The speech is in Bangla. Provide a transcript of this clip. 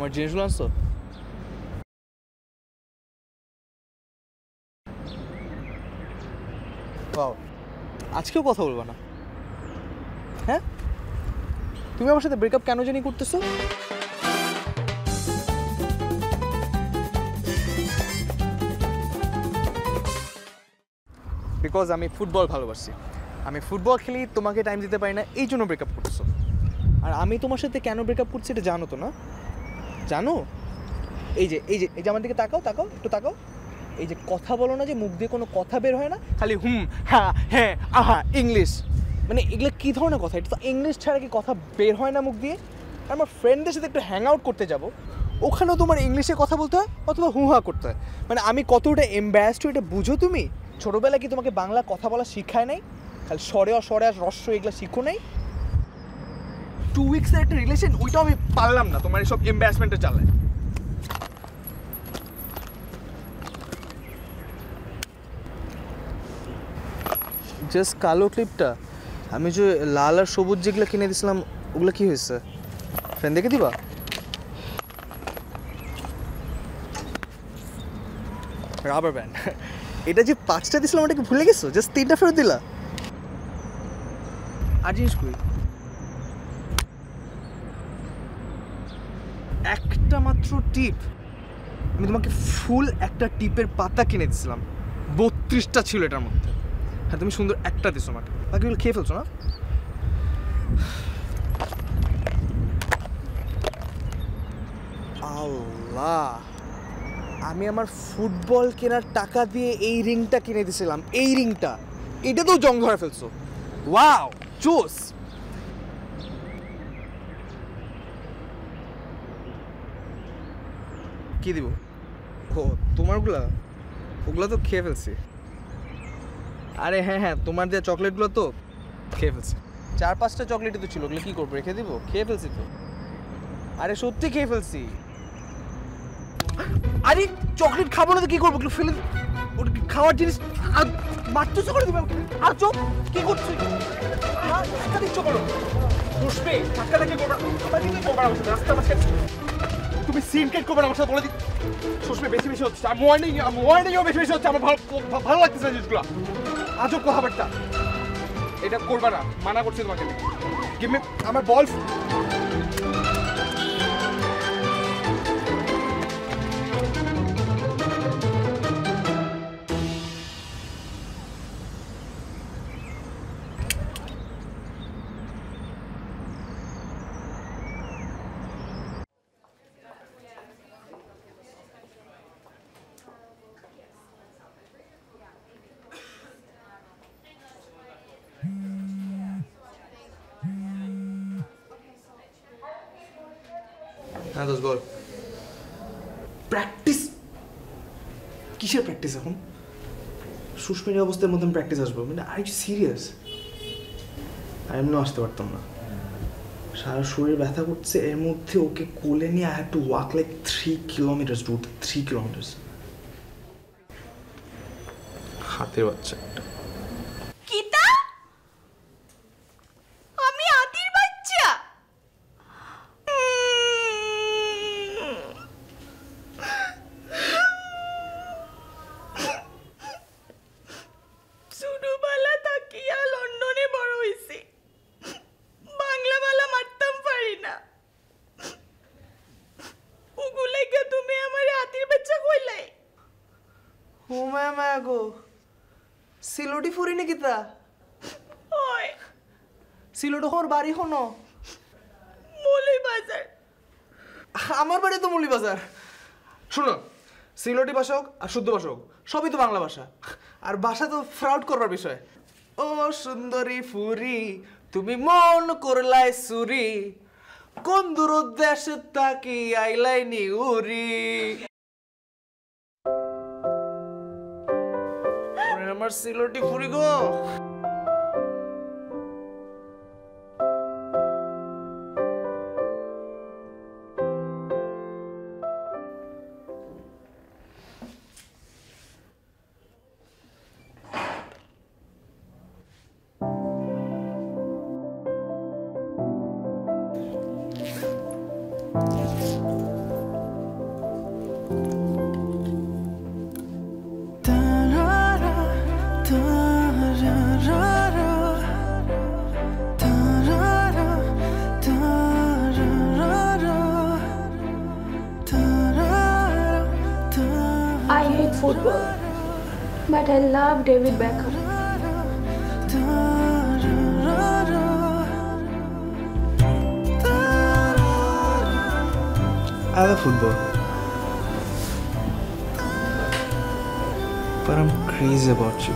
আমার জিনিসগুলো আনছো? বাও, আজকেও কথা বলবো না? হ্যাঁ, তুমি আমার সাথে ব্রেকআপ কেন জানি করতেছো? বিকজ আমি ফুটবল ভালোবাসি, আমি ফুটবল খেলি, তোমাকে টাইম দিতে পারি না, এই জন্য ব্রেকআপ করতেছো। আর আমি তোমার সাথে কেন ব্রেকআপ করছি এটা জানো তো না? জানো? এই যে এই যে এই যে আমার দিকে তাকাও, তাকাও, একটু তাকাও। এই যে কথা বলো না, যে মুখ দিয়ে কোনো কথা বের হয় না, খালি হুম হ্যাঁ হ্যাঁ আহা ইংলিশ, মানে এগুলো কী ধরনের কথা? এটা তো ইংলিশ ছাড়া কি কথা বের হয় না মুখ দিয়ে? আর আমার ফ্রেন্ডদের সাথে একটু হ্যাং আউট করতে যাবো, ওখানেও তোমার ইংলিশে কথা বলতে হয় অথবা হু হা করতে হয়। মানে আমি কতটা এম্বারাসড, এটা বুঝো তুমি? ছোটোবেলায় কি তোমাকে বাংলা কথা বলা শিখায় নাই? খালি স্বরে অস্বরে আর রস্য এগুলো শিখো নাই? 2 উইক্সের একটা রিলেশন, ওইটাও আমি পারলাম না তোমার এইসব এম্বারাসমেন্টে চালায়। জাস্ট কালো ক্লিপটা, আমি যে লাল আর সবুজ যেগুলো কিনে দিয়েছিলাম ওগুলো কি হয়েছে? ফ্রেন্ড দেখে দিবা? রাবার ব্যান্ড, এটা যে 5টা দিয়েছিলাম ওটাকে ভুলে গেছো? জাস্ট 3টা ফেরত দিলা। আর জিনিস কই? একটা মাত্র টিপ, আমি তোমাকে ফুল একটা টিপের পাতা কিনে দিয়েছিলাম, 32টা ছিল এটার মধ্যে। হ্যাঁ, তুমি সুন্দর একটা দিছো আমাকে, বাকিগুলো খেয়ে ফেলছো না? আল্লাহ, আমি আমার ফুটবল কেনার টাকা দিয়ে এই রিংটা কিনে দিয়েছিলাম, এই রিংটা, এটা তো জং ধরে ফেলছো। ওয়াও, জোস। কি দিব? ও তোমারগুলা, ওগুলো তো খেয়ে ফেলছি। আরে হ্যাঁ হ্যাঁ, তোমার দেওয়া চকলেটগুলো তো খেয়ে ফেলছি। 4-5টা চকলেটই তো ছিল, ওগুলো কী করবো, রেখে দিব? খেয়ে ফেলছি তো। আরে সত্যি খেয়ে ফেলছি। আরে চকলেট খাবো না তো কি করবো, ফেলে ওটা খাওয়ার জিনিস। আর মারতেছো করে দিবে আমাকে। আর চোখ কি করছো? ধাক্কা দিচ্ছ করো, বসবে ধাক্কা দেখে করবে, আমার কিন্তু করবে আমার সাথে রাস্তা মাঝখানে তুমি সিন কেট করবে আমার সাথে, বলে দিই সুস্মে বেশি বেশি হচ্ছে। আর ওয়ার্নিংও বেশি বেশি হচ্ছে, আমার ভালো লাগতেছে জিনিসগুলো। আজব কথাবার্তা, এটা করবে না, মানা করছি তোমাকে। গিভ মি আমার বল। হ্যাঁ দোষ বল। প্র্যাকটিস? কিসের প্র্যাকটিস এখন? সুস্মির অবস্থার মতন প্র্যাকটিস আসবো? মানে আর ইউ সিরিয়াস? আমি এমনিও আসতে পারতাম না, সারা শরীর ব্যথা করছে, এর মধ্যে ওকে কোলে নিয়ে I have to walk like 3 kilometres dude, 3 kilometres. হাতের বাচ্চা একটা। কিতা? আমি হাতির বাচ্চা? ছোটবেলা থাকিয়া লন্ডনে বড় হইছি, বাংলা মালা মারতাম পারি না, ওগুলাইকে তুমি আমার হাতির বাচ্চা কইলাই? ও মা গো, সিলোটি ফুরি নাকি তা? ওই সিলোটো হওয়ার বাড়ি হনো? মৌলি বাজার। আমার বাড়ি তো মৌলি বাজার। শোনো, সিলোটি ভাষা হোক আর শুদ্ধ ভাষা হোক, সবই তো বাংলা ভাষা। আর ভাষা তো ফ্রাউড করবার বিষয়। ও সুন্দরী ফুরি, তুমি মন করলাই সুরি, কোন দূর দেশ তাকি আইলাই নি উরি। আমার সিলোটি ফুরি গো। football, but I love David Beckham. I love football, but I'm crazy about you.